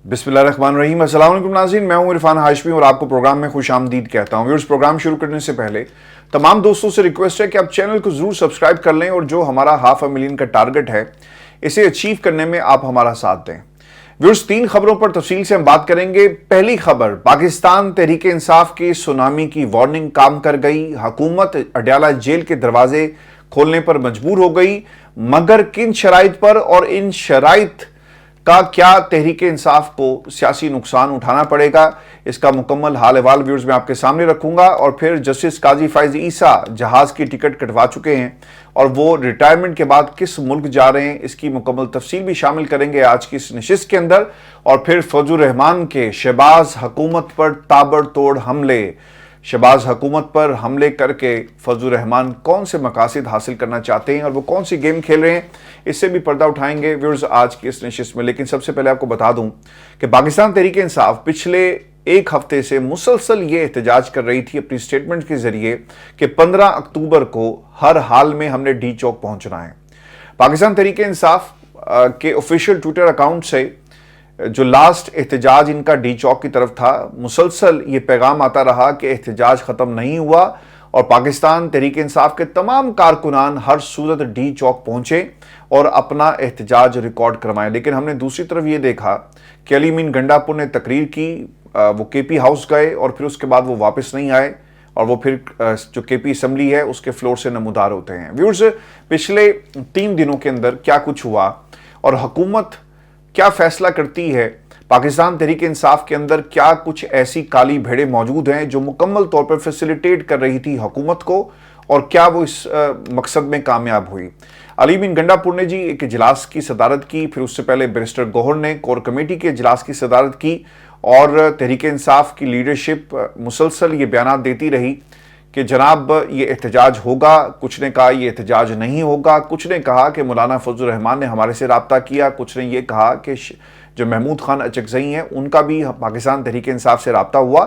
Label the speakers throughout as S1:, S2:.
S1: बिस्मिल्लाहिर्रहमानिर्रहीम। अस्सलाम वालेकुम नाज़रीन, मैं हूं इरफान हाशमी और आपको प्रोग्राम में खुश आमदीद कहता हूं। व्यूअर्स, प्रोग्राम शुरू करने से पहले तमाम दोस्तों से रिक्वेस्ट है कि आप चैनल को जरूर सब्सक्राइब कर लें और जो हमारा 500,000 का टारगेट है इसे अचीव करने में आप हमारा साथ दें। व्यूअर्स, 3 खबरों पर तफसील से हम बात करेंगे। पहली खबर, पाकिस्तान तहरीक इंसाफ की सुनामी की वार्निंग काम कर गई। हुकूमत अडयाला जेल के दरवाजे खोलने पर मजबूर हो गई, मगर किन शराइत पर और इन शराइत का क्या तहरीक इंसाफ को सियासी नुकसान उठाना पड़ेगा, इसका मुकम्मल हाल अहवाल व्यूअर्स मैं आपके सामने रखूंगा। और फिर जस्टिस काजी फैज ईसा जहाज की टिकट कटवा चुके हैं और वो रिटायरमेंट के बाद किस मुल्क जा रहे हैं, इसकी मुकम्मल तफसील भी शामिल करेंगे आज की इस नशिस्त के अंदर। और फिर फजलुर रहमान के शहबाज हुकूमत पर ताबड़तोड़ हमले, शहबाज हुकूमत पर हमले करके फजलुर रहमान कौन से मकासद हासिल करना चाहते हैं और वो कौन सी गेम खेल रहे हैं, इससे भी पर्दा उठाएंगे व्यूअर्स आज की इस नशिस्त में। लेकिन सबसे पहले आपको बता दूं कि पाकिस्तान तहरीक इंसाफ पिछले एक हफ्ते से मुसलसल ये एहतजाज कर रही थी अपनी स्टेटमेंट के जरिए कि 15 अक्टूबर को हर हाल में हमने डी चौक पहुंचना है। पाकिस्तान तहरीक इंसाफ के ऑफिशियल ट्विटर अकाउंट से जो लास्ट एहतजाज इनका डी चौक की तरफ था, मुसलसल ये पैगाम आता रहा कि एहतजाज ख़त्म नहीं हुआ और पाकिस्तान तहरीक इंसाफ के तमाम कारकुनान हर सूरत डी चौक पहुंचे और अपना एहतजाज रिकॉर्ड करवाएं। लेकिन हमने दूसरी तरफ ये देखा कि अली मीन गंडापुर ने तकरीर की, वो केपी हाउस गए और फिर उसके बाद वो वापस नहीं आए और वो फिर जो केपी असम्बली है उसके फ्लोर से नमूदार होते हैं। व्यूअर्स, पिछले 3 दिनों के अंदर क्या कुछ हुआ और हुकूमत क्या फैसला करती है, पाकिस्तान तहरीक इंसाफ के अंदर क्या कुछ ऐसी काली भेड़ें मौजूद हैं जो मुकम्मल तौर पर फैसिलिटेट कर रही थी हुकूमत को, और क्या वो इस मकसद में कामयाब हुई। अली मीन गंडापुर ने जी एक इजलास की सदारत की, फिर उससे पहले बैरिस्टर गौहर ने कोर कमेटी के इजलास की सदारत की और तहरीक इंसाफ की लीडरशिप मुसलसल ये बयान देती रही कि जनाब ये एहतजाज होगा। कुछ ने कहा ये एहतजाज नहीं होगा, कुछ ने कहा कि मौलाना फजलुर रहमान ने हमारे से रब्ता किया, कुछ ने ये कहा कि जो महमूद खान अचकज़ई हैं उनका भी पाकिस्तान तहरीक इंसाफ से रब्ता हुआ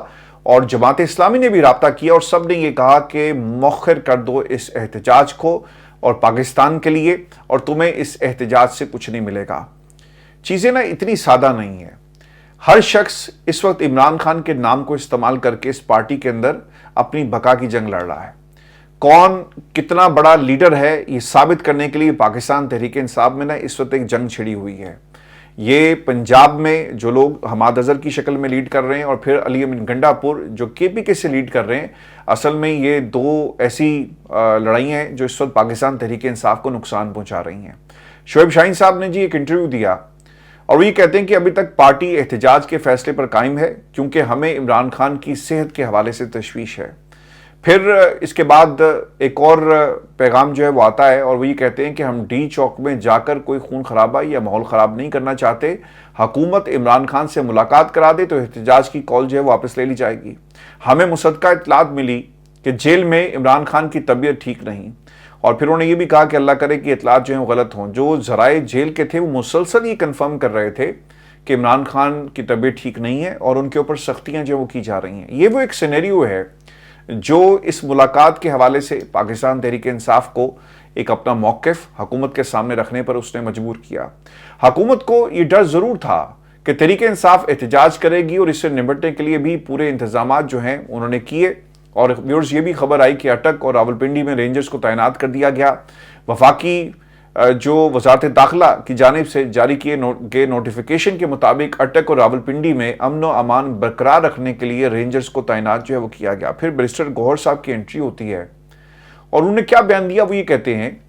S1: और जमात इस्लामी ने भी रब्ता किया और सब ने ये कहा कि मौखर कर दो इस एहतजाज को और पाकिस्तान के लिए, और तुम्हें इस एहतजाज से कुछ नहीं मिलेगा। चीज़ें ना इतनी सादा नहीं है। हर शख्स इस वक्त इमरान खान के नाम को इस्तेमाल करके इस पार्टी के अंदर अपनी बका की जंग लड़ रहा है। कौन कितना बड़ा लीडर है ये साबित करने के लिए पाकिस्तान तहरीक इंसाफ में ना इस वक्त एक जंग छिड़ी हुई है। ये पंजाब में जो लोग हमाद अजहर की शक्ल में लीड कर रहे हैं और फिर अली मीन गंडापुर जो केपीके से लीड कर रहे हैं, असल में ये 2 ऐसी लड़ाइयाँ हैं जो इस वक्त पाकिस्तान तहरीक इंसाफ को नुकसान पहुंचा रही हैं। शोएब शाहीन साहब ने जी एक इंटरव्यू दिया और ये कहते हैं कि अभी तक पार्टी एहतजाज के फैसले पर कायम है क्योंकि हमें इमरान खान की सेहत के हवाले से तशवीश है। फिर इसके बाद एक और पैगाम जो है वो आता है और वो ये कहते हैं कि हम डी चौक में जाकर कोई खून खराबा या माहौल ख़राब नहीं करना चाहते। हुकूमत इमरान खान से मुलाकात करा दे तो एहतजाज की कॉल जो है वापस ले ली जाएगी। हमें मुसद्दका इत्तलात मिली कि जेल में इमरान खान की तबीयत ठीक नहीं, और फिर उन्होंने ये भी कहा कि अल्लाह करे कि इत्तलात जो हैं गलत हों। जो ज़राए जेल के थे वो मुसलसल ये कन्फर्म कर रहे थे कि इमरान खान की तबीयत ठीक नहीं है और उनके ऊपर सख्तियाँ जो वो की जा रही हैं। ये वो एक सिनेरियो है जो इस मुलाकात के हवाले से पाकिस्तान तहरीक इंसाफ को एक अपना मौक़िफ़ हुकूमत के सामने रखने पर उसने मजबूर किया। हुकूमत को ये डर ज़रूर था कि तहरीक इंसाफ एहतजाज करेगी और इससे निपटने के लिए भी पूरे इंतजाम जो हैं उन्होंने किए। और व्यूअर्स, ये भी खबर आई कि अटक और रावलपिंडी में रेंजर्स को तैनात कर दिया गया। वफाकी जो वजारत दाखिला की जानिब से जारी किए गए नोटिफिकेशन के मुताबिक अटक और रावलपिंडी में अमन व अमान बरकरार रखने के लिए रेंजर्स को तैनात जो है वो किया गया। फिर बैरिस्टर गौहर साहब की एंट्री होती है और उन्होंने क्या बयान दिया वो ये कहते हैं,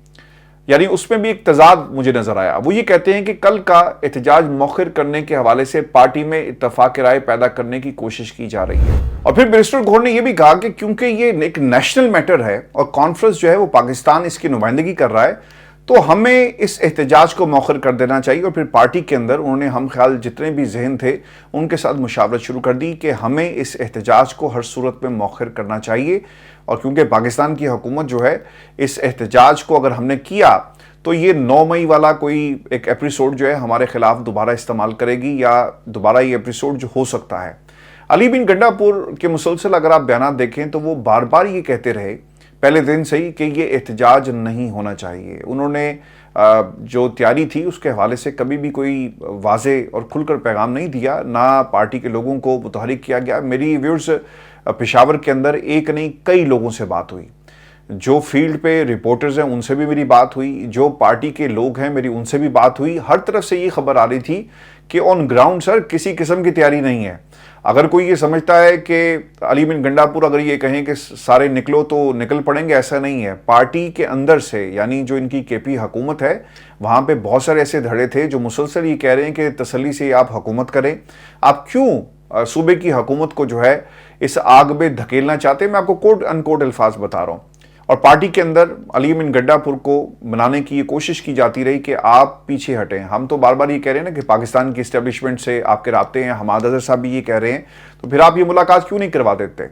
S1: यानी उसमें भी एक तजाद मुझे नजर आया। वो ये कहते हैं कि कल का एहतजाज मौखर करने के हवाले से पार्टी में इत्तफाक राय पैदा करने की कोशिश की जा रही है। और फिर बैरिस्टर गौहर ने यह भी कहा कि क्योंकि ये एक नेशनल मैटर है और कॉन्फ्रेंस जो है वो पाकिस्तान इसकी नुमाइंदगी कर रहा है, तो हमें इस एहतजाज को मौखर कर देना चाहिए। और फिर पार्टी के अंदर उन्होंने हम ख्याल जितने भी जहन थे उनके साथ मुशावरत शुरू कर दी कि हमें इस एहतजाज को हर सूरत में मौखर करना चाहिए। और क्योंकि पाकिस्तान की हुकूमत जो है इस एहतजाज को अगर हमने किया तो ये 9 मई वाला कोई एक एपिसोड जो है हमारे खिलाफ दोबारा इस्तेमाल करेगी या दोबारा ये एपिसोड जो हो सकता है। अली बिन गंडापुर के मुसलसल अगर आप बयान देखें तो वो बार बार ये कहते रहे पहले दिन से ही कि ये एहतजाज नहीं होना चाहिए। उन्होंने जो तैयारी थी उसके हवाले से कभी भी कोई वाज़ेह और खुलकर पैगाम नहीं दिया, ना पार्टी के लोगों को मुतहरिक किया गया। मेरी व्यूअर्स पेशावर के अंदर एक नहीं कई लोगों से बात हुई, जो फील्ड पे रिपोर्टर्स हैं उनसे भी मेरी बात हुई, जो पार्टी के लोग हैं मेरी उनसे भी बात हुई। हर तरफ से ये खबर आ रही थी कि ऑन ग्राउंड सर किसी किस्म की तैयारी नहीं है। अगर कोई ये समझता है कि अली बिन गंडापुर अगर ये कहें कि सारे निकलो तो निकल पड़ेंगे, ऐसा नहीं है। पार्टी के अंदर से, यानी जो इनकी केपी हुकूमत है, वहाँ पे बहुत सारे ऐसे धड़े थे जो मुसलसल ये कह रहे हैं कि तसल्ली से आप हुकूमत करें, आप क्यों सूबे की हुकूमत को जो है इस आग में धकेलना चाहते हैं। मैं आपको कोट अनकोट अल्फाज बता रहा हूँ। और पार्टी के अंदर अली बिन गंडापुर को मनाने की ये कोशिश की जाती रही कि आप पीछे हटें। हम तो बार बार ये कह रहे हैं ना कि पाकिस्तान की इस्टेब्लिशमेंट से आपके राब्ते हैं, हमाद अजहर साहब भी ये कह रहे हैं, तो फिर आप ये मुलाकात क्यों नहीं करवा देते।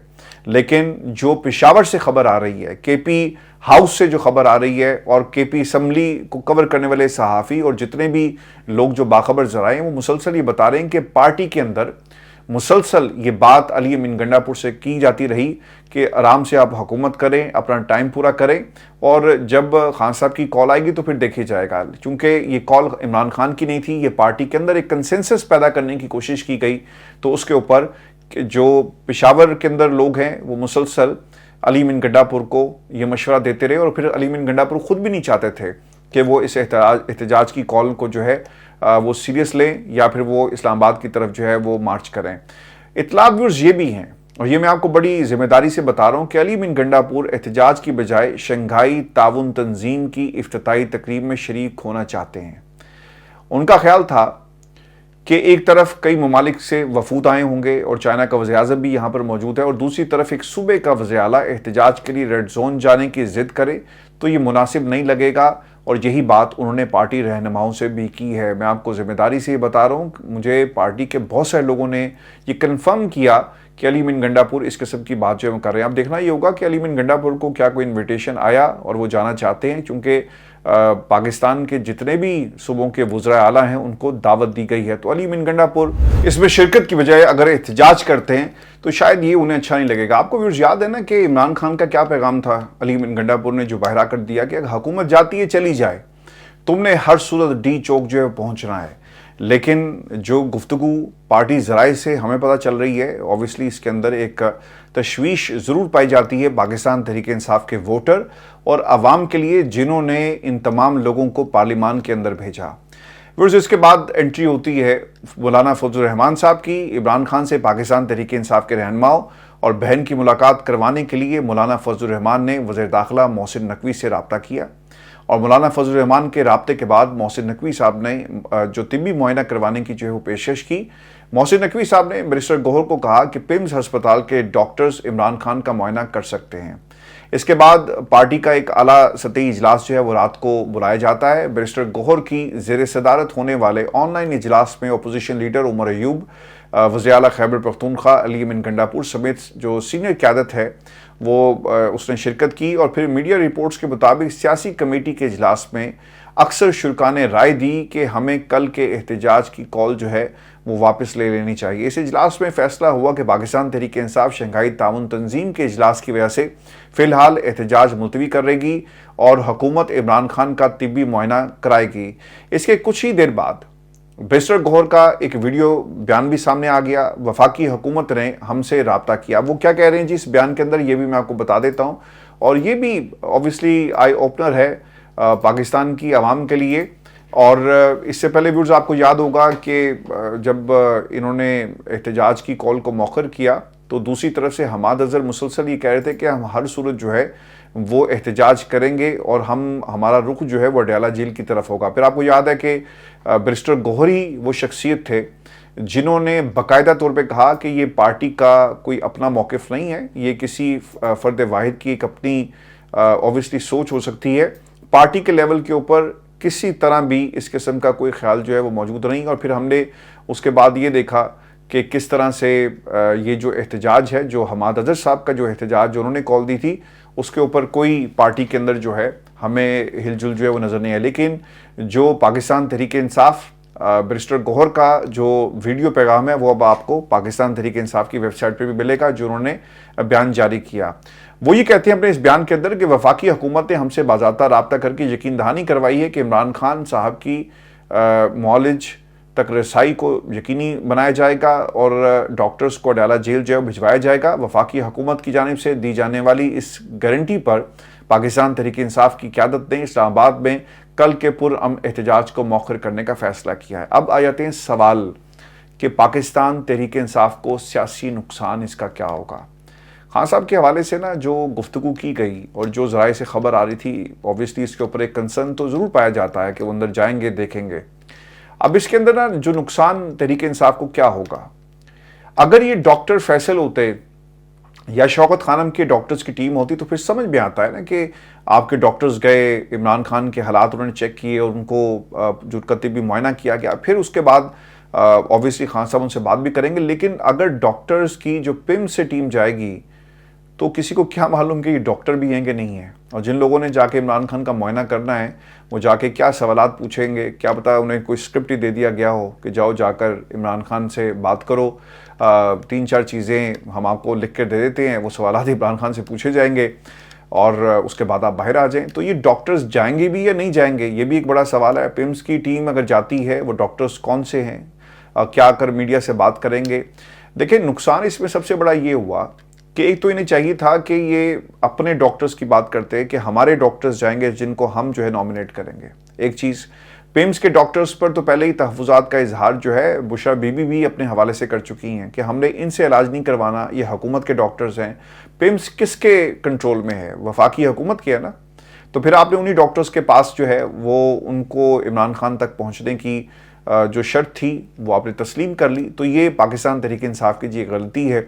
S1: लेकिन जो पेशावर से खबर आ रही है, केपी हाउस से जो खबर आ रही है, और केपी असम्बली को कवर करने वाले सहाफ़ी और जितने भी लोग जो बाखबर ज़राए हैं, वो मुसलसल ये बता रहे हैं कि पार्टी के अंदर मुसलसल ये बात अली बिन गंडापुर से की जाती रही कि आराम से आप हुकूमत करें, अपना टाइम पूरा करें, और जब खान साहब की कॉल आएगी तो फिर देखी जाएगा। चूंकि ये कॉल इमरान खान की नहीं थी, ये पार्टी के अंदर एक कंसेंसस पैदा करने की कोशिश की गई, तो उसके ऊपर जो पेशावर के अंदर लोग हैं वो मुसलसल अली बिन गंडापुर को ये मशवरा देते रहे। और फिर अली बिन गंडापुर खुद भी नहीं चाहते थे कि वो इस एहतजाज की कॉल को जो है वो सीरियस लें या फिर वो इस्लामाबाद की तरफ जो है वो मार्च करें। इत्तला व्यूअर्स ये भी हैं, और ये मैं आपको बड़ी जिम्मेदारी से बता रहा हूँ कि अली बिन गंडापुर एहतजाज की बजाय शंघाई ताउन तंजीम की इफ्तिताई तकरीब में शरीक होना चाहते हैं। उनका ख्याल था कि एक तरफ कई ममालिक से वफूद आए होंगे और चाइना का वज़ीर-ए-आज़म भी यहाँ पर मौजूद है, और दूसरी तरफ एक सूबे का वज़ीर-ए-आला एहतजाज के लिए रेड जोन जाने की ज़िद करे तो ये मुनासिब नहीं लगेगा। और यही बात उन्होंने पार्टी रहनुमाओं से भी की है। मैं आपको ज़िम्मेदारी से ये बता रहा हूँ, मुझे पार्टी के बहुत सारे लोगों ने ये कन्फर्म किया कि अली बिन गंडापुर इस किस्म की बात जो हम कर रहे हैं। अब देखना ये होगा कि अली बिन गंडापुर को क्या कोई इन्विटेशन आया और वो जाना चाहते हैं, क्योंकि पाकिस्तान के जितने भी सूबों के वज़राए आला हैं उनको दावत दी गई है। तो अली बिन गंडापुर इसमें शिरकत की बजाय अगर एहतजाज करते हैं तो शायद ये उन्हें अच्छा नहीं लगेगा। आपको व्यूअर्स याद है ना कि इमरान खान का क्या पैगाम था अली बिन गंडापुर ने जो बाहर कर दिया कि अगर हुकूमत जाती है चली जाए, तुमने हर सूरत डी चौक जो है पहुंचना है। लेकिन जो गुफ्तगू पार्टी ज़राए से हमें पता चल रही है, ऑब्वियसली इसके अंदर एक तशवीश ज़रूर पाई जाती है पाकिस्तान तहरीक इंसाफ के वोटर और आवाम के लिए, जिन्होंने इन तमाम लोगों को पार्लिमान के अंदर भेजा। फिर इसके बाद एंट्री होती है मौलाना फजल रहमान साहब की। इमरान खान से पाकिस्तान तहरीक इंसाफ के रहनुमाओं और बहन की मुलाकात करवाने के लिए मौलाना फजल रहमान ने वज़ीर दाखिला मोहसिन नकवी से रब्ता किया, और मौलाना फजल रहमान के राब्ते के बाद मोहसिन नकवी साहब ने जो तिब्बी मुआयना करवाने की जो है वो पेशकश की। मोहसिन नकवी साहब ने बैरिस्टर गौहर को कहा कि पिम्स हस्पताल के डॉक्टर्स इमरान खान का मुआयना कर सकते हैं। इसके बाद पार्टी का एक आला सतही इजलास जो है वो रात को बुलाया जाता है। बैरिस्टर गौहर की ज़ेर सदारत होने वाले ऑनलाइन इजलास में अपोजिशन लीडर उमर अयूब, वज़ीर आला खैबर पख्तूनख्वा अली बिन गंडापुर समेत जो सीनियर क़यादत है वो उसने शिरकत की। और फिर मीडिया रिपोर्ट्स के मुताबिक सियासी कमेटी के इजलास में अक्सर शुरा ने राय दी कि हमें कल के एहतजाज की कॉल जो है वो वापस ले लेनी चाहिए। इस इजलास में फैसला हुआ कि पाकिस्तान तहरीक इंसाफ शंघाई ताउन तंजीम के इजलास की वजह से फ़िलहाल एहतजाज मुलतवी कर रहेगी और हुकूमत इमरान खान का तिब्बी मुआयना कराएगी। इसके कुछ ही देर बाद बैरिस्टर गौहर का एक वीडियो बयान भी सामने आ गया। वफाकी हुकूमत ने हमसे रब्ता किया। वो क्या कह रहे हैं जी इस बयान के अंदर, ये भी मैं आपको बता देता हूँ, और ये भी ऑब्वियसली आई ओपनर है पाकिस्तान की आवाम के लिए। और इससे पहले व्यूअर्स आपको याद होगा कि जब इन्होंने एहतजाज की कॉल को मौखर किया तो दूसरी तरफ से हमाद अजहर मुसलसल ये कह रहे थे कि हम हर सूरत जो है वो एहतजाज करेंगे और हमारा रुख जो है वो अडयाला जेल की तरफ होगा। फिर आपको याद है कि बैरिस्टर गौहर ही वो शख्सियत थे जिन्होंने बाकायदा तौर पे कहा कि ये पार्टी का कोई अपना मौक़िफ़ नहीं है, ये किसी फ़र्द वाहिद की एक अपनी ऑब्वियसली सोच हो सकती है। पार्टी के लेवल के ऊपर किसी तरह भी इस किस्म का कोई ख्याल जो है वो मौजूद नहीं। और फिर हमने उसके बाद ये देखा कि किस तरह से ये जो एहतजाज है, जो हमाद अजहर साहब का जो एहतजाज जो उन्होंने कॉल दी थी, उसके ऊपर कोई पार्टी के अंदर जो है हमें हिलजुल जो है वो नज़र नहीं है। लेकिन जो पाकिस्तान तहरीक इंसाफ बैरिस्टर गौहर का जो वीडियो पैगाम है वो अब आपको पाकिस्तान तहरीक इंसाफ की वेबसाइट पे भी मिलेगा, जो उन्होंने बयान जारी किया। वो ये कहते हैं अपने इस बयान के अंदर कि वफाकी हुकूमत ने हमसे बाज़ाब्ता राब्ता करके यकीन दहानी करवाई है कि इमरान खान साहब की मौलिज तक रसाई को यकीनी बनाया जाएगा और डॉक्टर्स को अडाला जेल जो भिजवाया जाएगा। वफाकी हुकूमत की जानिब से दी जाने वाली इस गारंटी पर पाकिस्तान तहरीक इंसाफ की क़यादत ने इस्लामाबाद में कल के पुरअमन एहतजाज को मौखर करने का फैसला किया है। अब आ जाते हैं सवाल कि पाकिस्तान तहरीक इंसाफ को सियासी नुकसान इसका क्या होगा। खान साहब के हवाले से ना जो गुफ्तगू की गई और जो ज़राए से ख़बर आ रही थी, ऑब्वियसली इसके ऊपर एक कंसर्न तो ज़रूर पाया जाता है कि वो अंदर जाएंगे, देखेंगे। अब इसके अंदर ना जो नुकसान तहरीक इंसाफ को क्या होगा, अगर ये डॉक्टर फैसल होते या शौकत खानम के डॉक्टर्स की टीम होती तो फिर समझ में आता है ना कि आपके डॉक्टर्स गए, इमरान खान के हालात उन्होंने चेक किए और उनको जो कतीबी मुआयना किया गया, फिर उसके बाद ऑब्वियसली खान साहब उनसे बात भी करेंगे। लेकिन अगर डॉक्टर्स की जो पिम से टीम जाएगी तो किसी को क्या मालूम कि ये डॉक्टर भी हैं कि नहीं है, और जिन लोगों ने जाके इमरान खान का मुआयना करना है वो जाके क्या सवालात पूछेंगे, क्या पता उन्हें कोई स्क्रिप्ट ही दे दिया गया हो कि जाओ जाकर इमरान खान से बात करो, 3-4 चीज़ें हम आपको लिख कर दे देते हैं, वो सवालात इमरान खान से पूछे जाएंगे और उसके बाद आप बाहर आ जाएं। तो ये डॉक्टर्स जाएंगे भी या नहीं जाएंगे, ये भी एक बड़ा सवाल है। पिम्स की टीम अगर जाती है, वो डॉक्टर्स कौन से हैं, क्या कर मीडिया से बात करेंगे। देखिए, नुकसान इसमें सबसे बड़ा ये हुआ कि एक तो इन्हें चाहिए था कि ये अपने डॉक्टर्स की बात करते हैं कि हमारे डॉक्टर्स जाएंगे जिनको हम जो है नॉमिनेट करेंगे। एक चीज़, पिम्स के डॉक्टर्स पर तो पहले ही तहफ़्फ़ुज़ात का इजहार जो है बुशरा बीबी भी अपने हवाले से कर चुकी हैं कि हमने इनसे इलाज नहीं करवाना, ये हुकूमत के डॉक्टर्स हैं। पिम्स किसके कंट्रोल में है, वफाकी हुकूमत की है ना। तो फिर आपने उन्हीं डॉक्टर्स के पास जो है वो उनको इमरान खान तक पहुँचने की जो शर्त थी वो आपने तस्लीम कर ली। तो ये पाकिस्तान तहरीक इंसाफ की जी गलती है।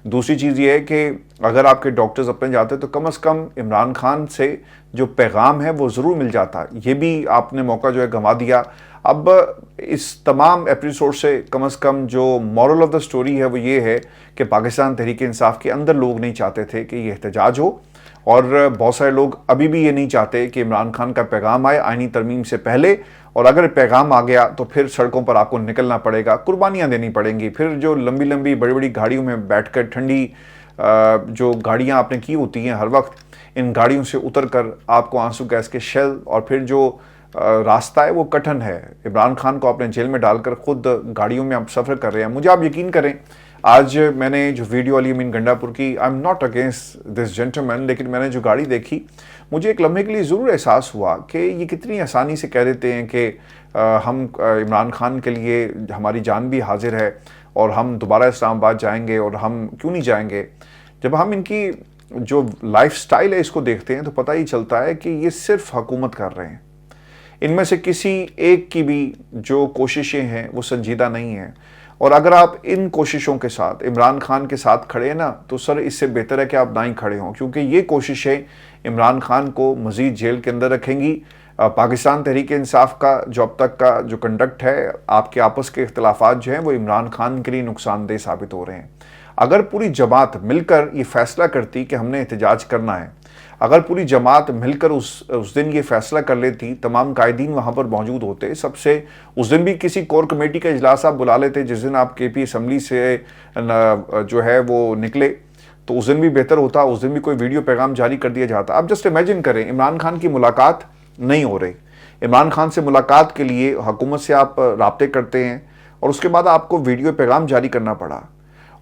S1: दूसरी चीज़ ये है कि अगर आपके डॉक्टर्स अपने जाते तो कम अज़ कम इमरान खान से जो पैगाम है वो ज़रूर मिल जाता। ये भी आपने मौका जो है गंवा दिया। अब इस तमाम एपिसोड से कम अज़ कम जो मॉरल ऑफ द स्टोरी है वो ये है कि पाकिस्तान तहरीक इंसाफ के अंदर लोग नहीं चाहते थे कि ये एहतजाज हो, और बहुत सारे लोग अभी भी ये नहीं चाहते कि इमरान खान का पैगाम आए आईनी तरमीम से पहले, और अगर पैगाम आ गया तो फिर सड़कों पर आपको निकलना पड़ेगा, कुर्बानियाँ देनी पड़ेंगी। फिर जो लंबी लंबी बड़ी बड़ी गाड़ियों में बैठकर ठंडी जो गाड़ियाँ आपने की होती हैं हर वक्त, इन गाड़ियों से उतर कर आपको आंसू गैस के शेल, और फिर जो रास्ता है वो कठिन है। इमरान खान को आपने जेल में डालकर खुद गाड़ियों में आप सफ़र कर रहे हैं। मुझे आप यकीन करें, आज मैंने जो वीडियो अली अमीन गंडापुर की, I am not against this gentleman, लेकिन मैंने जो गाड़ी देखी मुझे एक लम्हे के लिए ज़रूर एहसास हुआ कि ये कितनी आसानी से कह देते हैं कि हम इमरान खान के लिए हमारी जान भी हाजिर है और हम दोबारा इस्लामाबाद जाएंगे, और हम क्यों नहीं जाएंगे। जब हम इनकी जो लाइफ स्टाइल है इसको देखते हैं तो पता ही चलता है कि ये सिर्फ हुकूमत कर रहे हैं। इनमें से किसी एक की भी जो कोशिशें हैं वो संजीदा नहीं हैं, और अगर आप इन कोशिशों के साथ इमरान खान के साथ खड़े हैं ना, तो सर इससे बेहतर है कि आप ना ही खड़े हों, क्योंकि ये कोशिशें इमरान खान को मज़ीद जेल के अंदर रखेंगी। पाकिस्तान तहरीक इंसाफ का जो अब तक का जो कंडक्ट है, आपके आपस के इख्तलाफात जो हैं वो इमरान खान के लिए नुकसानदेह साबित हो रहे हैं। अगर पूरी जमात मिलकर ये फैसला करती कि हमने एहतजाज करना है, अगर पूरी जमात मिलकर उस दिन ये फैसला कर लेती, तमाम कायदीन वहाँ पर मौजूद होते, सबसे उस दिन भी किसी कोर कमेटी का इजलास आप बुला लेते जिस दिन आप KP असम्बली से जो है वो निकले, तो उस दिन भी बेहतर होता। उस दिन भी कोई वीडियो पैगाम जारी कर दिया जाता। अब जस्ट इमेजिन करें, इमरान खान की मुलाकात नहीं हो रही, इमरान खान से मुलाकात के लिए हुकूमत से आप राब्ते करते हैं और उसके बाद आपको वीडियो पैगाम जारी करना पड़ा।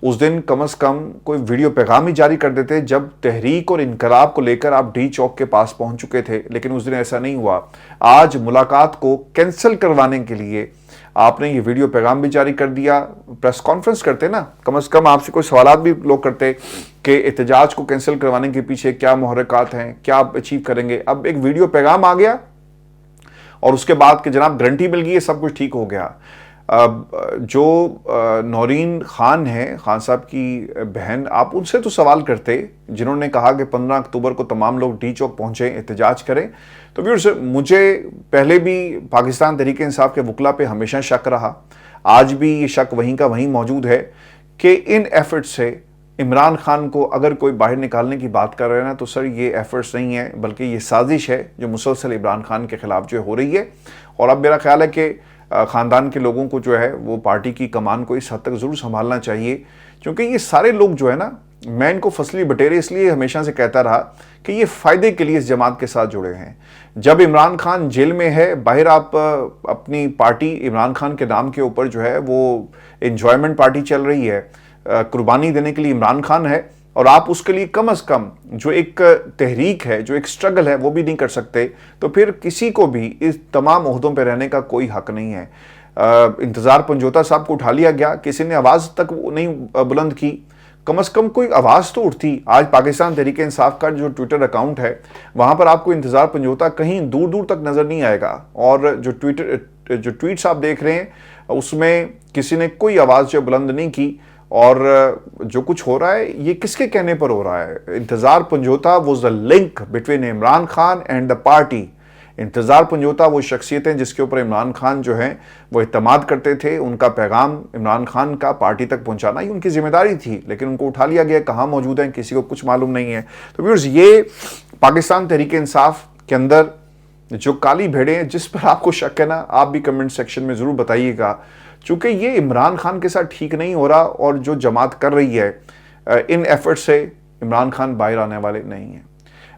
S1: उस दिन कम से कम कोई वीडियो पैगाम ही जारी कर देते जब तहरीक और इनकलाब को लेकर आप D चौक के पास पहुंच चुके थे, लेकिन उस दिन ऐसा नहीं हुआ। आज मुलाकात को कैंसिल करवाने के लिए आपने ये वीडियो पैगाम भी जारी कर दिया। प्रेस कॉन्फ्रेंस करते ना, कम से कम आपसे कोई सवालात भी लोग करते कि एहतजाज को कैंसिल करवाने के पीछे क्या मुहर्रिकात हैं, क्या आप अचीव करेंगे। अब एक वीडियो पैगाम आ गया और उसके बाद कि जनाब गारंटी मिल गई है, सब कुछ ठीक हो गया। जो नौरीन खान है, खान साहब की बहन, आप उनसे तो सवाल करते जिन्होंने कहा कि 15 अक्टूबर को तमाम लोग D चौक पहुँचें, एहतजाज करें। तो व्यूअर्स, मुझे पहले भी पाकिस्तान तहरीक इंसाफ के वकला पे हमेशा शक रहा, आज भी ये शक वहीं का वहीं मौजूद है कि इन एफर्ट्स से इमरान खान को अगर कोई बाहर निकालने की बात कर रहे हैं ना, तो सर ये एफर्ट्स नहीं है, बल्कि ये साजिश है जो मुसलसल इमरान खान के खिलाफ जो हो रही है। और अब मेरा ख्याल है कि خاندان کے لوگوں کو جو ہے وہ پارٹی کی کمان کو اس حد تک ضرور سنبھالنا چاہیے، کیونکہ یہ سارے لوگ جو ہے نا، میں ان کو فصلی بٹیرے اس لیے ہمیشہ سے کہتا رہا کہ یہ فائدے کے لیے اس جماعت کے ساتھ جڑے ہیں۔ جب عمران خان جیل میں ہے، باہر آپ اپنی پارٹی عمران خان کے نام کے اوپر جو ہے وہ انجوائمنٹ پارٹی چل رہی ہے، قربانی دینے کے لیے عمران خان ہے، اور آپ اس کے لیے کم از کم جو ایک تحریک ہے، جو ایک سٹرگل ہے، وہ بھی نہیں کر سکتے، تو پھر کسی کو بھی اس تمام عہدوں پہ رہنے کا کوئی حق نہیں ہے۔ انتظار پنجوتا صاحب کو اٹھا لیا گیا، کسی نے آواز تک نہیں بلند کی، کم از کم کوئی آواز تو اٹھتی۔ آج پاکستان تحریک انصاف کا جو ٹویٹر اکاؤنٹ ہے، وہاں پر آپ کو انتظار پنجوتا کہیں دور دور تک نظر نہیں آئے گا، اور جو ٹویٹس آپ دیکھ رہے ہیں اس میں کسی نے کوئی آواز جو بلند نہیں کی۔ اور جو کچھ ہو رہا ہے یہ کس کے کہنے پر ہو رہا ہے؟ Intizar Panjotha was the link between Imran Khan and the party۔ انتظار پنجوتا وہ شخصیتیں جس کے اوپر عمران خان جو ہیں وہ اعتماد کرتے تھے، ان کا پیغام عمران خان کا پارٹی تک پہنچانا ہی ان کی ذمہ داری تھی، لیکن ان کو اٹھا لیا گیا، کہاں موجود ہیں کسی کو کچھ معلوم نہیں ہے۔ تو ویورز، یہ پاکستان تحریک انصاف کے اندر جو کالی بھیڑیں ہیں، جس پر آپ کو شک ہے نا، آپ بھی کمنٹ سیکشن میں ضرور بتائیے گا، چونکہ یہ عمران خان کے ساتھ ٹھیک نہیں ہو رہا، اور جو جماعت کر رہی ہے ان ایفرٹ سے عمران خان باہر آنے والے نہیں ہیں۔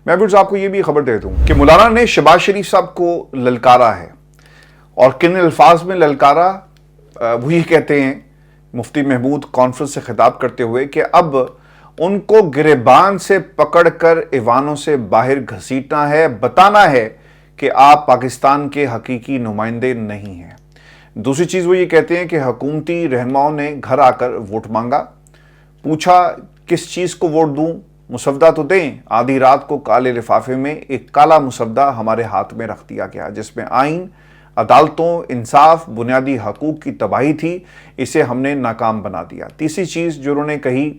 S1: میں بھی آپ کو یہ بھی خبر دے دوں کہ مولانا نے شہباز شریف صاحب کو للکارا ہے، اور کن الفاظ میں للکارا، وہ یہ کہتے ہیں مفتی محمود کانفرنس سے خطاب کرتے ہوئے کہ اب ان کو گریبان سے پکڑ کر ایوانوں سے باہر گھسیٹنا ہے، بتانا ہے کہ آپ پاکستان کے حقیقی نمائندے نہیں ہیں۔ دوسری چیز وہ یہ کہتے ہیں کہ حکومتی رہنماؤں نے گھر آ کر ووٹ مانگا، پوچھا کس چیز کو ووٹ دوں، مسودہ تو دیں۔ آدھی رات کو کالے لفافے میں ایک کالا مسودہ ہمارے ہاتھ میں رکھ دیا گیا، جس میں آئین، عدالتوں، انصاف، بنیادی حقوق کی تباہی تھی، اسے ہم نے ناکام بنا دیا۔ تیسری چیز جو انہوں نے کہی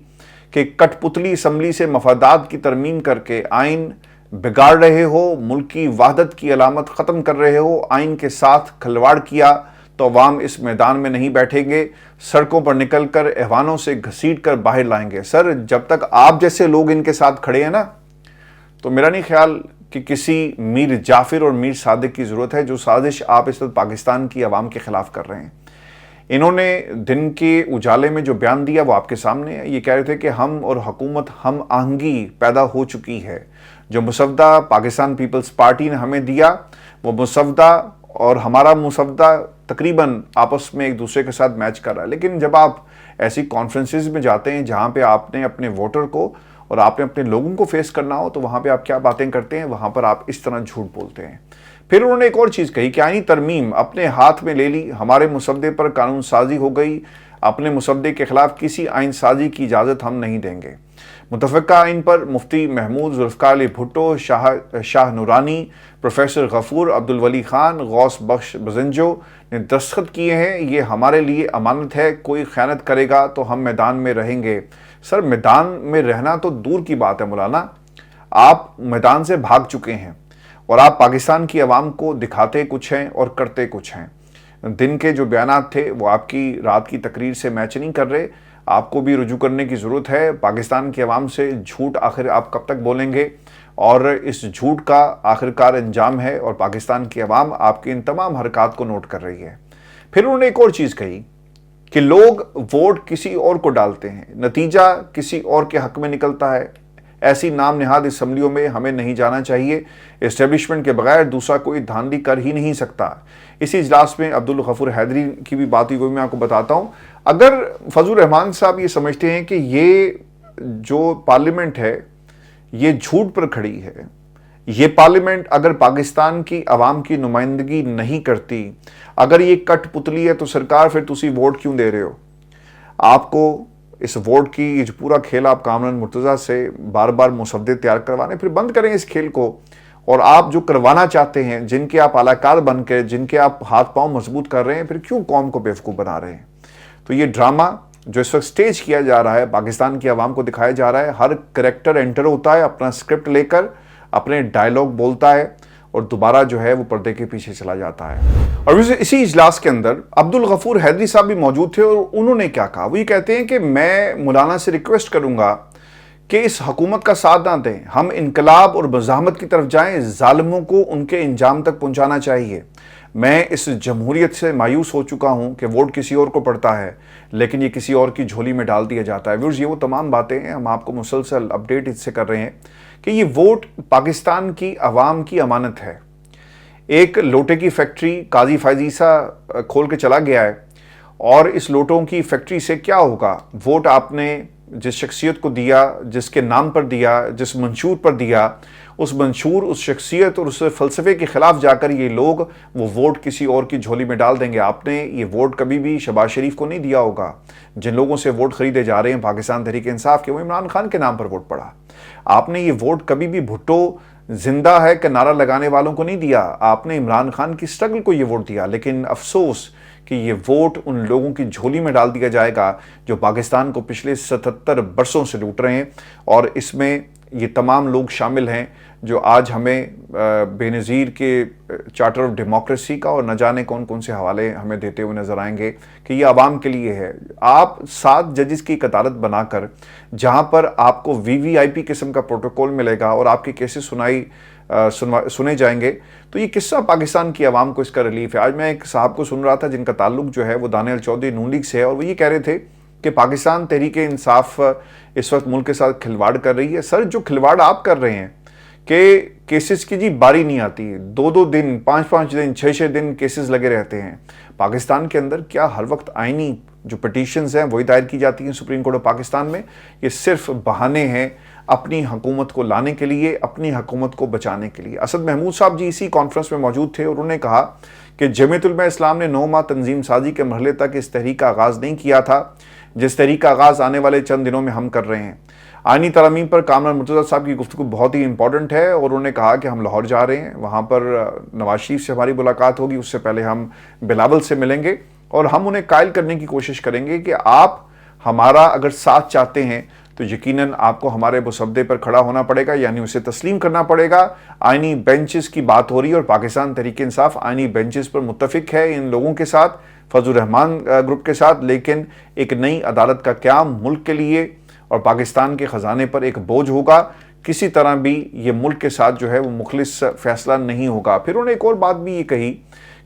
S1: کہ کٹ پتلی اسمبلی سے مفادات کی ترمیم کر کے آئین بگاڑ رہے ہو، ملک کی وحدت کی علامت ختم کر رہے ہو، آئین کے ساتھ کھلواڑ کیا تو عوام اس میدان میں نہیں بیٹھیں گے، سڑکوں پر نکل کر ایوانوں سے گھسیٹ کر باہر لائیں گے۔ سر، جب تک آپ جیسے لوگ ان کے ساتھ کھڑے ہیں نا، تو میرا نہیں خیال کہ کسی میر جعفر اور میر صادق کی ضرورت ہے، جو سازش آپ اس وقت پاکستان کی عوام کے خلاف کر رہے ہیں۔ انہوں نے دن کے اجالے میں جو بیان دیا وہ آپ کے سامنے ہے۔ یہ کہہ رہے تھے کہ ہم اور حکومت ہم آہنگی پیدا ہو چکی ہے، جو مسودہ پاکستان پیپلز پارٹی نے ہمیں دیا، وہ مسودہ اور ہمارا مسودہ تقریباً آپس میں ایک دوسرے کے ساتھ میچ کر رہا ہے۔ لیکن جب آپ ایسی کانفرنسز میں جاتے ہیں جہاں پہ آپ نے اپنے ووٹر کو اور آپ نے اپنے لوگوں کو فیس کرنا ہو، تو وہاں پہ آپ کیا باتیں کرتے ہیں؟ وہاں پر آپ اس طرح جھوٹ بولتے ہیں۔ پھر انہوں نے ایک اور چیز کہی کہ آئینی ترمیم اپنے ہاتھ میں لے لی، ہمارے مسودے پر قانون سازی ہو گئی، اپنے مسودے کے خلاف کسی آئین سازی کی اجازت ہم نہیں دیں گے۔ متفقہ آئین پر مفتی محمود، ذوالفقار علی بھٹو، شاہ نورانی، پروفیسر غفور، عبدالولی خان، غوث بخش بزنجو نے دستخط کیے ہیں۔ یہ ہمارے لیے امانت ہے، کوئی خیانت کرے گا تو ہم میدان میں رہیں گے۔ سر، میدان میں رہنا تو دور کی بات ہے مولانا، آپ میدان سے بھاگ چکے ہیں، اور آپ پاکستان کی عوام کو دکھاتے کچھ ہیں اور کرتے کچھ ہیں۔ دن کے جو بیانات تھے وہ آپ کی رات کی تقریر سے میچ نہیں کر رہے، آپ کو بھی رجوع کرنے کی ضرورت ہے۔ پاکستان کی عوام سے جھوٹ آخر آپ کب تک بولیں گے؟ اور اس جھوٹ کا آخرکار انجام ہے، اور پاکستان کی عوام آپ کی ان تمام حرکات کو نوٹ کر رہی ہے۔ پھر انہوں نے ایک اور چیز کہی کہ لوگ ووٹ کسی اور کو ڈالتے ہیں، نتیجہ کسی اور کے حق میں نکلتا ہے۔ ایسی نام نہاد اسمبلیوں میں ہمیں نہیں جانا چاہیے، اسٹیبلشمنٹ کے بغیر دوسرا کوئی دھاندلی کر ہی نہیں سکتا۔ اسی اجلاس میں عبدالغفور حیدری کی بھی بات ہوئی، وہ میں آپ کو بتاتا ہوں۔ اگر فضل الرحمان صاحب یہ سمجھتے ہیں کہ یہ جو پارلیمنٹ ہے یہ جھوٹ پر کھڑی ہے، یہ پارلیمنٹ اگر پاکستان کی عوام کی نمائندگی نہیں کرتی، اگر یہ کٹ پتلی ہے، تو سرکار پھر تسی ووٹ کیوں دے رہے ہو؟ آپ کو اس ووٹ کی یہ جو پورا کھیل آپ کامران مرتضیٰ سے بار بار مسودے تیار کروانے، پھر بند کریں اس کھیل کو، اور آپ جو کروانا چاہتے ہیں، جن کے آپ اعلی کار بن کے، جن کے آپ ہاتھ پاؤں مضبوط کر رہے ہیں، پھر کیوں قوم کو بیوقوف بنا رہے ہیں؟ تو یہ ڈرامہ جو اس وقت سٹیج کیا جا رہا ہے، پاکستان کی عوام کو دکھایا جا رہا ہے، ہر کریکٹر انٹر ہوتا ہے اپنا سکرپٹ لے کر، اپنے ڈائیلاگ بولتا ہے، اور دوبارہ جو ہے وہ پردے کے پیچھے چلا جاتا ہے۔ اور اسی اجلاس کے اندر عبدالغفور حیدری صاحب بھی موجود تھے، اور انہوں نے کیا کہا؟ وہ یہ کہتے ہیں کہ میں مولانا سے ریکویسٹ کروں گا کہ اس حکومت کا ساتھ نہ دیں، ہم انقلاب اور مزاحمت کی طرف جائیں، ظالموں کو ان کے انجام تک پہنچانا چاہیے۔ میں اس جمہوریت سے مایوس ہو چکا ہوں کہ ووٹ کسی اور کو پڑتا ہے لیکن یہ کسی اور کی جھولی میں ڈال دیا جاتا ہے۔ ویورز، یہ وہ تمام باتیں ہیں، ہم آپ کو مسلسل اپڈیٹ اس سے کر رہے ہیں کہ یہ ووٹ پاکستان کی عوام کی امانت ہے۔ ایک لوٹے کی فیکٹری قاضی فائز عیسیٰ کھول کے چلا گیا ہے، اور اس لوٹوں کی فیکٹری سے کیا ہوگا؟ ووٹ آپ نے جس شخصیت کو دیا، جس کے نام پر دیا، جس منشور پر دیا، اس منشور، اس شخصیت اور اس فلسفے کے خلاف جا کر یہ لوگ وہ ووٹ کسی اور کی جھولی میں ڈال دیں گے۔ آپ نے یہ ووٹ کبھی بھی شہباز شریف کو نہیں دیا ہوگا۔ جن لوگوں سے ووٹ خریدے جا رہے ہیں پاکستان تحریک انصاف کے، وہ عمران خان کے نام پر ووٹ پڑا۔ آپ نے یہ ووٹ کبھی بھی بھٹو زندہ ہے کہ نعرہ لگانے والوں کو نہیں دیا، آپ نے عمران خان کی سٹرگل کو یہ ووٹ دیا۔ لیکن افسوس کہ یہ ووٹ ان لوگوں کی جھولی میں ڈال دیا جائے گا جو پاکستان کو پچھلے 77 برسوں سے لوٹ رہے ہیں، اور اس میں یہ تمام لوگ شامل ہیں جو آج ہمیں بے نظیر کے چارٹر آف ڈیموکریسی کا اور نہ جانے کون کون سے حوالے ہمیں دیتے ہوئے نظر آئیں گے کہ یہ عوام کے لیے ہے۔ آپ 7 ججز کی قطارت بنا کر جہاں پر آپ کو وی وی آئی پی قسم کا پروٹوکول ملے گا اور آپ کے کیسز سنے جائیں گے، تو یہ قصہ پاکستان کی عوام کو اس کا ریلیف ہے۔ آج میں ایک صاحب کو سن رہا تھا جن کا تعلق جو ہے وہ دانیال چودھری نون لیگ سے ہے، اور وہ یہ کہہ رہے تھے کہ پاکستان تحریک انصاف اس وقت ملک کے ساتھ کھلواڑ کر رہی ہے۔ سر، جو کھلواڑ آپ کر رہے ہیں کہ کیسز کی باری نہیں آتی، 2 دن 5 دن 6 دن کیسز لگے رہتے ہیں پاکستان کے اندر، کیا ہر وقت آئینی جو پٹیشنز ہیں وہی دائر کی جاتی ہیں سپریم کورٹ آف پاکستان میں؟ یہ صرف بہانے ہیں اپنی حکومت کو لانے کے لیے، اپنی حکومت کو بچانے کے لیے۔ اسد محمود صاحب جی اسی کانفرنس میں موجود تھے، اور انہوں نے کہا کہ جمعیت علماء اسلام نے 9 ماہ تنظیم سازی کے مرحلے تک اس تحریک کا آغاز نہیں کیا تھا جس تحریک کا آغاز آنے والے چند دنوں میں ہم کر رہے ہیں۔ آئینی ترامیم پر کامران مرتضیٰ صاحب کی گفتگو بہت ہی امپورٹنٹ ہے، اور انہوں نے کہا کہ ہم لاہور جا رہے ہیں، وہاں پر نواز شریف سے ہماری ملاقات ہوگی، اس سے پہلے ہم بلاول سے ملیں گے، اور ہم انہیں قائل کرنے کی کوشش کریں گے کہ آپ ہمارا اگر ساتھ چاہتے ہیں تو یقیناً آپ کو ہمارے مسودے پر کھڑا ہونا پڑے گا، یعنی اسے تسلیم کرنا پڑے گا۔ آئینی بینچز کی بات ہو رہی ہے اور پاکستان تحریک انصاف آئینی بینچز پر متفق ہے ان لوگوں کے ساتھ، فضل الرحمان گروپ کے ساتھ، لیکن ایک نئی عدالت کا قیام ملک کے لیے اور پاکستان کے خزانے پر ایک بوجھ ہوگا۔ کسی طرح بھی یہ ملک کے ساتھ جو ہے وہ مخلص فیصلہ نہیں ہوگا۔ پھر انہوں نے ایک اور بات بھی یہ کہی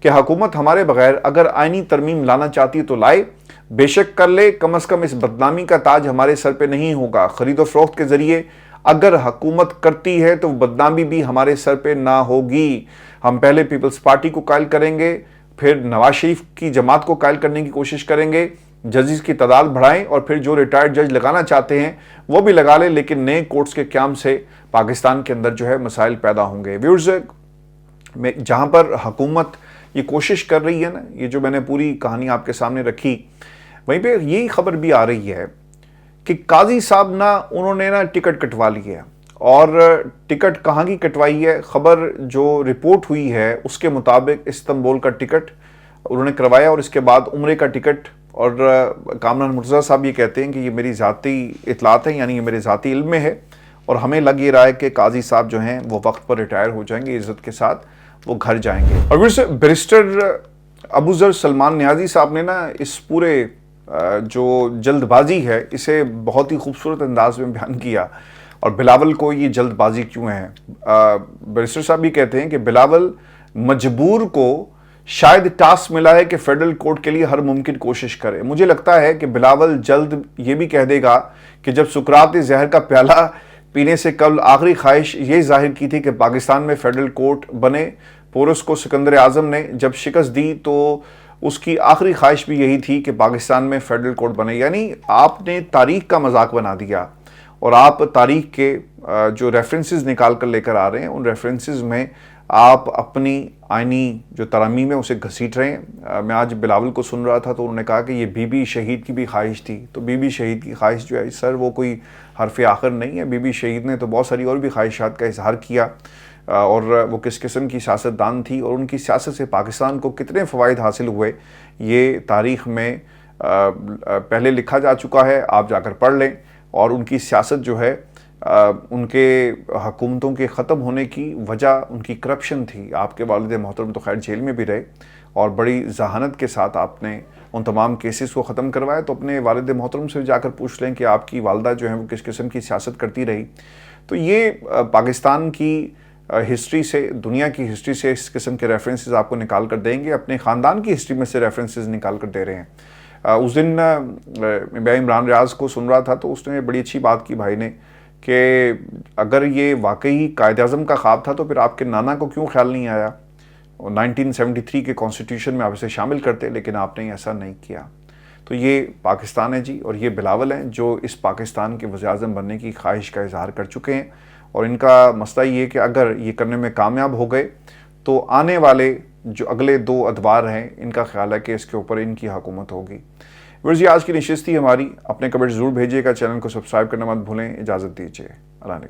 S1: کہ حکومت ہمارے بغیر اگر آئینی ترمیم لانا چاہتی ہے تو لائے، بے شک کر لے، کم از کم اس بدنامی کا تاج ہمارے سر پہ نہیں ہوگا۔ خرید و فروخت کے ذریعے اگر حکومت کرتی ہے تو بدنامی بھی ہمارے سر پہ نہ ہوگی۔ ہم پہلے پیپلز پارٹی کو قائل کریں گے، پھر نواز شریف کی جماعت کو قائل کرنے کی کوشش کریں گے، ججز کی تعداد بڑھائیں، اور پھر جو ریٹائرڈ جج لگانا چاہتے ہیں وہ بھی لگا لیں، لیکن نئے کورٹس کے قیام سے پاکستان کے اندر جو ہے مسائل پیدا ہوں گے۔ ویورز، جہاں پر حکومت یہ کوشش کر رہی ہے نا، یہ جو میں نے پوری کہانی آپ کے سامنے رکھی، وہیں پہ یہی خبر بھی آ رہی ہے کہ قاضی صاحب انہوں نے ٹکٹ کٹوا لی ہے، اور ٹکٹ کہاں کی کٹوائی ہے؟ خبر جو رپورٹ ہوئی ہے اس کے مطابق استنبول کا ٹکٹ انہوں نے کروایا، اور اس کے بعد عمرے کا ٹکٹ۔ اور کامران مرتضیٰ صاحب یہ کہتے ہیں کہ یہ میری ذاتی اطلاعات ہیں، یعنی یہ میرے ذاتی علم میں ہے، اور ہمیں لگ یہ رہا ہے کہ قاضی صاحب جو ہیں وہ وقت پر ریٹائر ہو جائیں گے، عزت کے ساتھ وہ گھر جائیں گے۔ اور پھر سے بیرسٹر ابو ذر سلمان نیازی صاحب نے اس پورے جو جلد بازی ہے اسے بہت ہی خوبصورت انداز میں بیان کیا، اور بلاول کو یہ جلد بازی کیوں ہے؟ بیرسٹر صاحب یہ کہتے ہیں کہ بلاول مجبور کو شاید ٹاسک ملا ہے کہ فیڈرل کورٹ کے لیے ہر ممکن کوشش کرے۔ مجھے لگتا ہے کہ بلاول جلد یہ بھی کہہ دے گا کہ جب سقراط نے زہر کا پیالہ پینے سے قبل آخری خواہش یہ ظاہر کی تھی کہ پاکستان میں فیڈرل کورٹ بنے، پورس کو سکندر اعظم نے جب شکست دی تو اس کی آخری خواہش بھی یہی تھی کہ پاکستان میں فیڈرل کورٹ بنے۔ یعنی آپ نے تاریخ کا مذاق بنا دیا، اور آپ تاریخ کے جو ریفرنسز نکال کر لے کر آ رہے ہیں ان ریفرنسز میں آپ اپنی آئینی جو ترامیم ہے اسے گھسیٹ رہے ہیں۔ میں آج بلاول کو سن رہا تھا تو انہوں نے کہا کہ یہ بی بی شہید کی بھی خواہش تھی، تو بی بی شہید کی خواہش جو ہے سر وہ کوئی حرف آخر نہیں ہے۔ بی بی شہید نے تو بہت ساری اور بھی خواہشات کا اظہار کیا، اور وہ کس قسم کی سیاست دان تھی، اور ان کی سیاست سے پاکستان کو کتنے فوائد حاصل ہوئے یہ تاریخ میں پہلے لکھا جا چکا ہے، آپ جا کر پڑھ لیں۔ اور ان کی سیاست جو ہے ان کے حکومتوں کے ختم ہونے کی وجہ ان کی کرپشن تھی۔ آپ کے والد محترم تو خیر جیل میں بھی رہے، اور بڑی ذہانت کے ساتھ آپ نے ان تمام کیسز کو ختم کروایا۔ تو اپنے والد محترم سے جا کر پوچھ لیں کہ آپ کی والدہ جو ہیں وہ کس قسم کی سیاست کرتی رہی۔ تو یہ پاکستان کی ہسٹری سے, دنیا کی ہسٹری سے اس قسم کے ریفرنسز آپ کو نکال کر دیں گے, اپنے خاندان کی ہسٹری میں سے ریفرنسز نکال کر دے رہے ہیں. اس دن میں عمران ریاض کو سن رہا تھا تو اس نے بڑی اچھی بات کی بھائی نے, کہ اگر یہ واقعی قائد اعظم کا خواب تھا تو پھر آپ کے نانا کو کیوں خیال نہیں آیا, 1973 کے کانسٹیٹیوشن میں آپ اسے شامل کرتے, لیکن آپ نے ایسا نہیں کیا. تو یہ پاکستان ہے جی, اور یہ بلاول ہیں جو اس پاکستان کے وزیر اعظم بننے کی خواہش کا اظہار کر چکے ہیں, اور ان کا مسئلہ یہ کہ اگر یہ کرنے میں کامیاب ہو گئے تو آنے والے جو اگلے 2 ادوار ہیں ان کا خیال ہے کہ اس کے اوپر ان کی حکومت ہوگی. ورزی آج کی نشست تھی ہماری, اپنے کمنٹ ضرور بھیجیے گا, چینل کو سبسکرائب کرنا مت بھولیں. اجازت دیجیے, اللہ نے